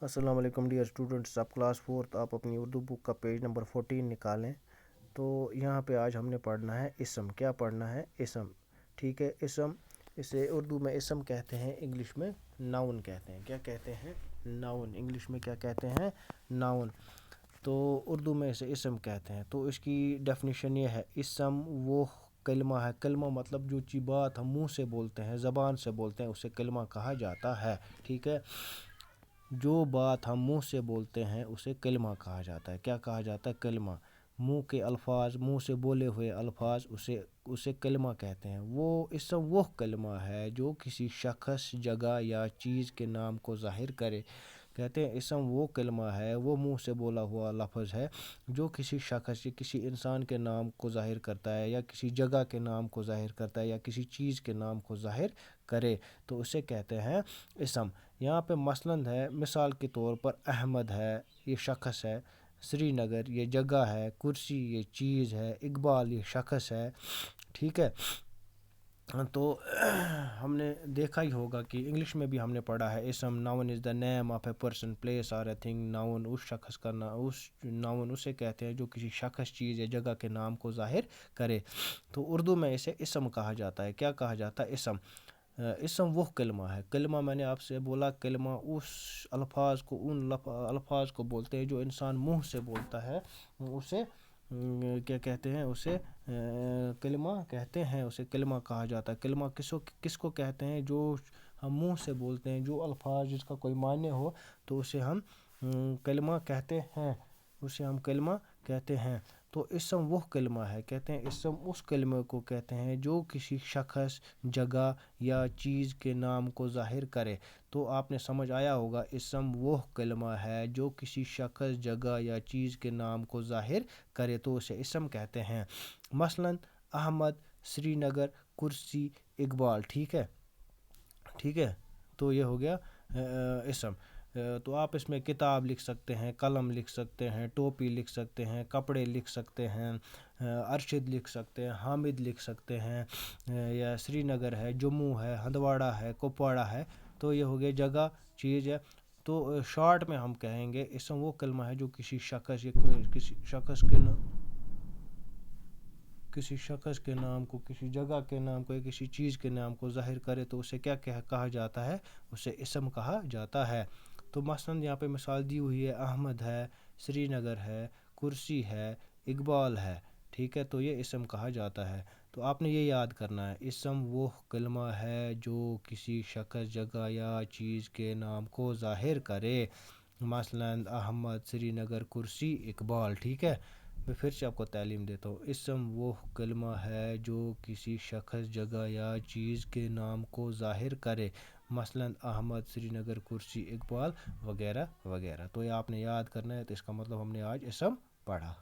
السلام علیکم dear students, آپ کلاس فورتھ آپ اپنی اردو بک کا پیج نمبر 14 نکالیں۔ تو یہاں پہ آج ہم نے پڑھنا ہے اسم۔ کیا پڑھنا ہے؟ اسم، ٹھیک ہے۔ اسم، اسے اردو میں اسم کہتے ہیں، انگلش میں ناؤن کہتے ہیں۔ کیا کہتے ہیں؟ ناؤن۔ انگلش میں کیا کہتے ہیں؟ ناؤن۔ تو اردو میں اسے اسم کہتے ہیں۔ تو اس کی ڈیفینیشن یہ ہے، اسم وہ کلمہ ہے۔ کلمہ مطلب جو چی بات ہم منہ سے بولتے ہیں، زبان سے بولتے ہیں، اسے کلمہ کہا جاتا ہے، ٹھیک ہے۔ جو بات ہم منہ سے بولتے ہیں اسے کلمہ کہا جاتا ہے۔ کیا کہا جاتا ہے؟ کلمہ۔ منہ کے الفاظ، منہ سے بولے ہوئے الفاظ، اسے کلمہ کہتے ہیں۔ وہ اسم وہ کلمہ ہے جو کسی شخص، جگہ یا چیز کے نام کو ظاہر کرے۔ کہتے ہیں اسم وہ کلمہ ہے، وہ منہ سے بولا ہوا لفظ ہے جو کسی شخص یا کسی انسان کے نام کو ظاہر کرتا ہے، یا کسی جگہ کے نام کو ظاہر کرتا ہے، یا کسی چیز کے نام کو ظاہر کرے، تو اسے کہتے ہیں اسم۔ یہاں پہ مثلاً ہے، مثال کے طور پر احمد ہے، یہ شخص ہے۔ سری نگر یہ جگہ ہے۔ کرسی یہ چیز ہے۔ اقبال یہ شخص ہے، ٹھیک ہے۔ تو ہم نے دیکھا ہی ہوگا کہ انگلش میں بھی ہم نے پڑھا ہے، اسم noun is the name of a person, place اور اے تھنگ۔ ناؤن اس شخص کا ناؤن اسے کہتے ہیں جو کسی شخص، چیز یا جگہ کے نام کو ظاہر کرے۔ تو اردو میں اسے اسم کہا جاتا ہے۔ کیا کہا جاتا ہے؟ اسم۔ اسم وہ کلمہ ہے۔ کلمہ میں نے آپ سے بولا، کلمہ اس الفاظ کو، ان الفاظ کو بولتے ہیں جو انسان منہ سے بولتا ہے، اسے کیا کہتے ہیں؟ اسے کلمہ کہتے ہیں، اسے کلمہ کہا جاتا ہے۔ کلمہ کس کو کہتے ہیں؟ جو ہم منہ سے بولتے ہیں، جو الفاظ جس کا کوئی معنی ہو، تو اسے ہم کلمہ کہتے ہیں، اسے ہم کلمہ کہتے ہیں۔ تو اسم وہ کلمہ ہے، کہتے ہیں اسم اس کلمے کو کہتے ہیں جو کسی شخص، جگہ یا چیز کے نام کو ظاہر کرے۔ تو آپ نے سمجھ آیا ہوگا، اسم وہ کلمہ ہے جو کسی شخص، جگہ یا چیز کے نام کو ظاہر کرے، تو اسے اسم کہتے ہیں۔ مثلاً احمد، سری نگر، کرسی، اقبال، ٹھیک ہے، ٹھیک ہے۔ تو یہ ہو گیا اسم۔ تو آپ اس میں کتاب لکھ سکتے ہیں، قلم لکھ سکتے ہیں، ٹوپی لکھ سکتے ہیں، کپڑے لکھ سکتے ہیں، ارشد لکھ سکتے ہیں، حامد لکھ سکتے ہیں، یا سری نگر ہے، جموں ہے، ہندواڑہ ہے، کپواڑہ ہے۔ تو یہ ہو گیا جگہ، چیز ہے۔ تو شارٹ میں ہم کہیں گے اسم وہ کلمہ ہے جو کسی شخص یا کسی شخص کے نام کو، کسی جگہ کے نام کو، یا کسی چیز کے نام کو ظاہر کرے، تو اسے کیا کہا جاتا ہے؟ اسے اسم کہا جاتا ہے۔ تو مثلاً یہاں پہ مثال دی ہوئی ہے، احمد ہے، سری نگر ہے، کرسی ہے، اقبال ہے، ٹھیک ہے۔ تو یہ اسم کہا جاتا ہے۔ تو آپ نے یہ یاد کرنا ہے، اسم وہ کلمہ ہے جو کسی شخص، جگہ یا چیز کے نام کو ظاہر کرے۔ مثلاً احمد، سری نگر، کرسی، اقبال، ٹھیک ہے۔ میں پھر سے آپ کو تعلیم دیتا ہوں، اسم وہ کلمہ ہے جو کسی شخص، جگہ یا چیز کے نام کو ظاہر کرے۔ مثلاً احمد، سری نگر، کرسی، اقبال، وغیرہ وغیرہ۔ تو یہ آپ نے یاد کرنا ہے۔ تو اس کا مطلب ہم نے آج اسم پڑھا۔